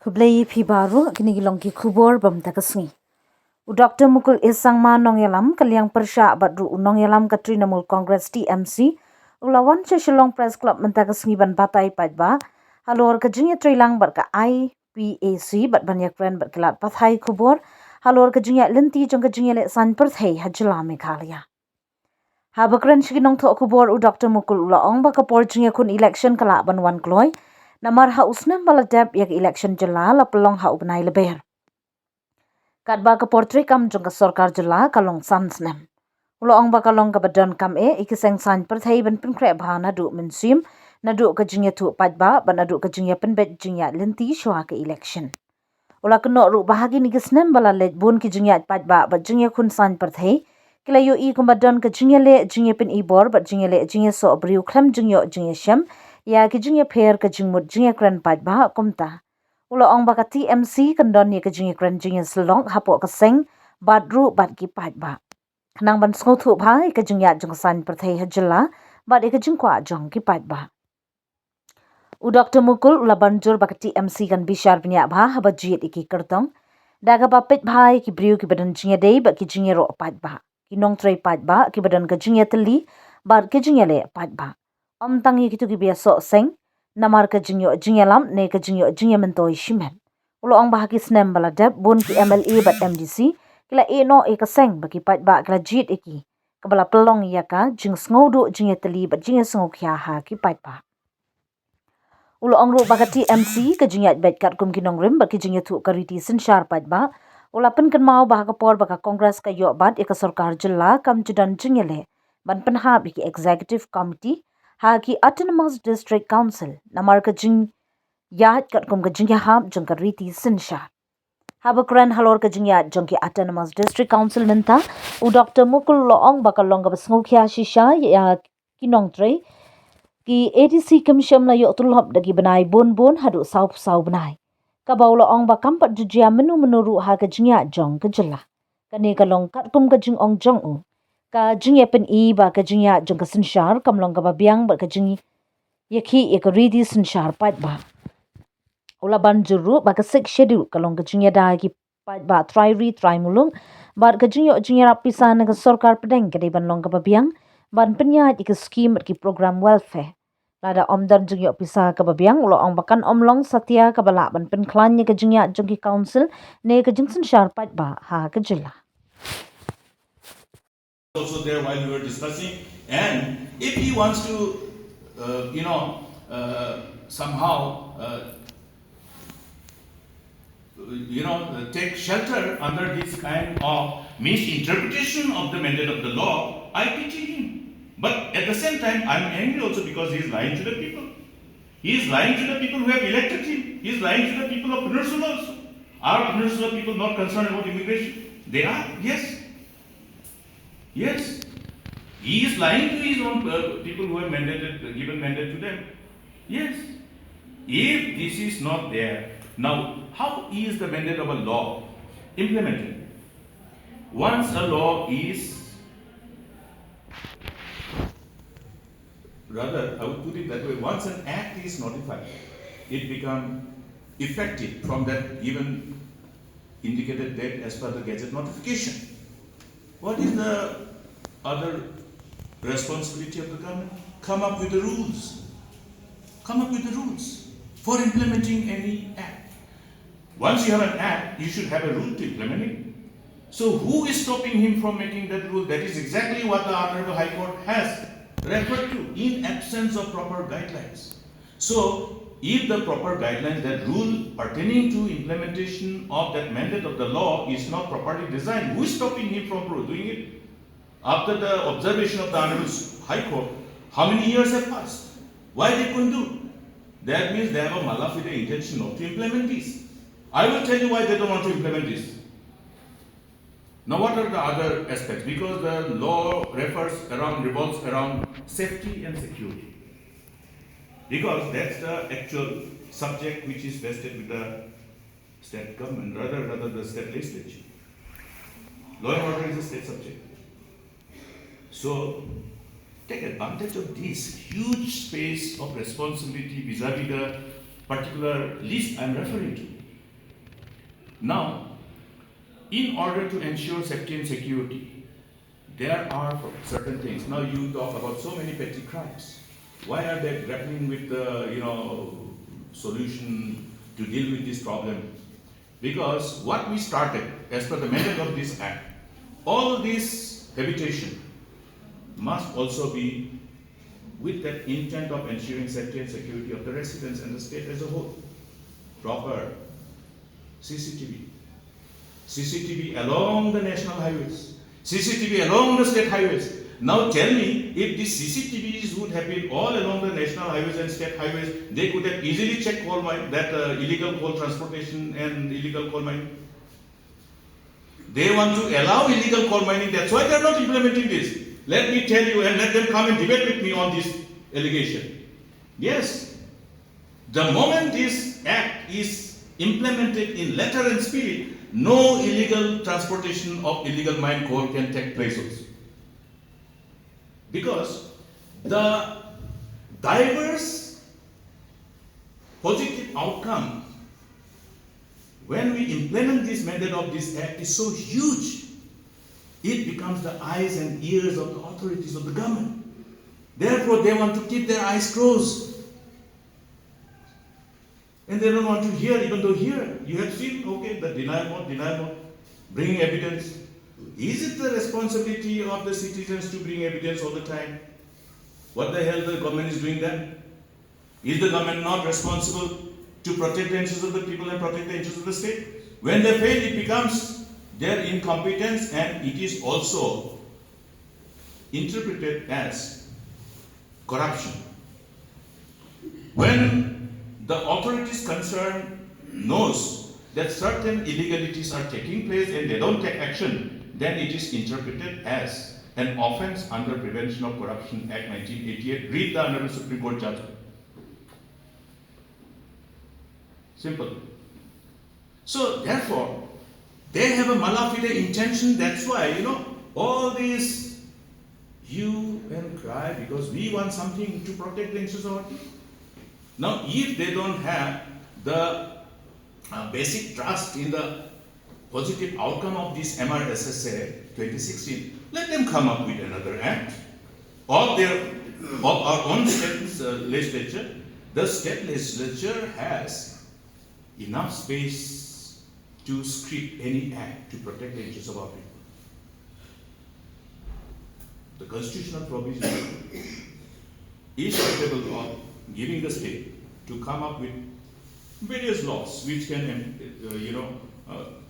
Hublai phi baru kini gilong ki khubor bam takasngi. Dr. Mukul isangma nongyalam kalyang persya badru nongyalam ka Trinamool Congress TMC ulawan Shillong Press Club mentakasngi ban batai Paidbah halor ka jingya trilang bar ka IPAC bat banyak friend bat kelat pathai khubor halor ka jingya linti jong ka jingya le san perthai hajla Meghalaya. Habakran shiginong tho khubor Dr. Mukul ulaong ba ka por jingya kun election kala ban wan kloy namar ha usnam baladab yak election jala la pelong ha ubnai leber. Katba ka portrait kam jong ka sarkar jala kalong sansnam. Ulo ong ba kalong ka badan kam ikiseng san perthai ban Pynkreh bha nadu mensim nadu ka jingya tu Paidbah ban nadu ka jingya penbet jingya linti shwa ka election. Ula keno ru bahagi ni gisnam bala let bun ki jingya Paidbah ba jingya kun san perthai kila yo I kumbadan ka jingya le jingya pen ibor ba jingya le jingya so abriu klam jingyo jingya syam ya ki jingya pher ka jingmut jingya kran Paidbah kumta. Ulo ong baka TMC kandon ni ka jingya kran jingya selong hapo ka seng badru bad ki Paidbah. Nang ban skothu bhai ka jingya jong san perthai hajala bad ka jingkwa jong ki Paidbah. Dr. Mukul ula banjur baka TMC kan bishar bnya bha haba jit iki kertong daga bapet bhai ki briu ki badan jingya dei ba ki jingya ro Paidbah. Ki nong tray Paidbah ki badan ka jingya teli bad ki jingya le Paidbah. Om tangi kitu ki biasa seng namar ka jingyo jingya lam ne ka jingyo jingya mentoi shimen. Ulo ong bahagi snem bala deb bun ki MLA bat MDC kila no ka seng baki Paidbah kila jit iki kabala pelong ïaka jing sngodu jingya teli bat jingya sngokhya ha ki Paidbah. Ulo ong ru baka TMC ka jingya bet kat kum kinong rim baki jingya tu kariti Synshar Paidbah ula pen kan mau baka por baka kongres ka yo bat ika sarkar jilla kam judan jingya le ban penha biki executive committee ha ki Autonomous District Council namar ka jing yahat kat kum ka jingya hab jong ka riti Synshar. Habakran halor ka jingya jong ki Autonomous District Council nanta Dr. Mukul loong baka long ka basngokya shisha ya kinong tray ki ADC Commission na yo tulhop dagi benai bun hadu sau benai. Kabaw loong ba kampat jujia menuru ha ka jingya jong ka jela. Kani ka long kat kum ka jing ong jong u. Ka jingya pen ba ka jingya jong ka Synshar kam long ka babiang ba ka jing yaki ya ka ridi Synshar Paidbah. Ula banjuru ba ka sik schedule ka long ka jingya da ki Paidbah try mulung ba ka jingya rapisan ka sarkar pedeng ka ban long ka babiang ban penyat ki scheme ki program welfare. Lada om dan jingyo pisa ka babiang ulo ong bakan om long satya ka bala ban penklan ni ka jingya jong ki council ne ka jing Synshar Paidbah ha ka jila. Also there while we were discussing, and if he wants to somehow take shelter under this kind of misinterpretation of the mandate of the law, I pity him. But at the same time, I'm angry also because he is lying to the people. He is lying to the people who have elected him. He is lying to the people of Peninsula also. Are Peninsula people not concerned about immigration? They are, yes. Yes. He is lying to his own people who have given mandate to them. Yes. If this is not there, now how is the mandate of a law implemented? Once a law is, rather, I would put it that way, once an act is notified, it becomes effective from that given indicated date as per the Gazette notification. What is the other responsibility of the government? Come up with the rules. Come up with the rules for implementing any act. Once you have an act, you should have a rule to implement it. So who is stopping him from making that rule? That is exactly what the Honorable High Court has referred to, in absence of proper guidelines. So if the proper guidelines, that rule pertaining to implementation of that mandate of the law is not properly designed, who is stopping him from doing it? After the observation of the Honorable High Court, how many years have passed? Why they couldn't do? That means they have a malafide intention not to implement this. I will tell you why they don't want to implement this. Now what are the other aspects? Because the law revolves around safety and security. Because that's the actual subject which is vested with the state government, rather the state legislature. Law and order is a state subject. So take advantage of this huge space of responsibility vis-a-vis the particular list I'm referring to. Now, in order to ensure safety and security, there are certain things. Now you talk about so many petty crimes. Why are they grappling with the solution to deal with this problem? Because what we started as per the mandate of this act, all this habitation must also be with that intent of ensuring safety and security of the residents and the state as a whole. Proper CCTV along the national highways, CCTV along the state highways. Now tell me, if these CCTVs would have been all along the national highways and state highways, they could have easily checked coal mine, that illegal coal transportation and illegal coal mining. They want to allow illegal coal mining, that's why they are not implementing this. Let me tell you, and let them come and debate with me on this allegation. Yes, the moment this act is implemented in letter and spirit, no illegal transportation of illegal mine coal can take place also. Because the diverse positive outcome when we implement this mandate of this act is so huge, it becomes the eyes and ears of the authorities of the government. Therefore, they want to keep their eyes closed. And they don't want to hear, even though here, you have seen, okay, the denial mode, bringing evidence. Is it the responsibility of the citizens to bring evidence all the time? What the hell the government is doing then? Is the government not responsible to protect the interests of the people and protect the interests of the state? When they fail, it becomes their incompetence, and it is also interpreted as corruption. When the authorities concerned knows that certain illegalities are taking place and they don't take action, then it is interpreted as an offense under Prevention of Corruption Act 1988. Read the Honorable Supreme Court judgment. Simple. So therefore, they have a mala fide intention. That's why, all these hue and cry, because we want something to protect the interests of our people. Now, if they don't have the basic trust in the positive outcome of this MRSSA 2016, let them come up with another act of our own state legislature. The state legislature has enough space to script any act to protect the interests of our people. The constitutional provision is capable of giving the state to come up with various laws which can,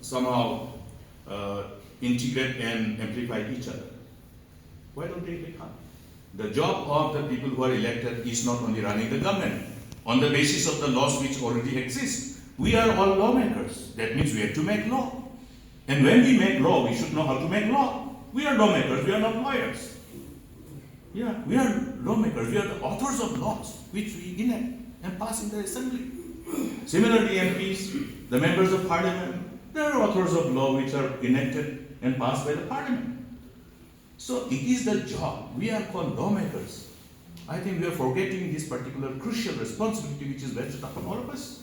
somehow integrate and amplify each other. Why don't they come? The job of the people who are elected is not only running the government on the basis of the laws which already exist. We are all lawmakers. That means we have to make law. And when we make law, we should know how to make law. We are lawmakers, we are not lawyers. Yeah, we are lawmakers, we are the authors of laws which we enact and pass in the assembly. Similarly, MPs, the members of parliament, they are authors of law which are enacted and passed by the parliament. So it is the job. We are called lawmakers. I think we are forgetting this particular crucial responsibility which is vested upon all of us.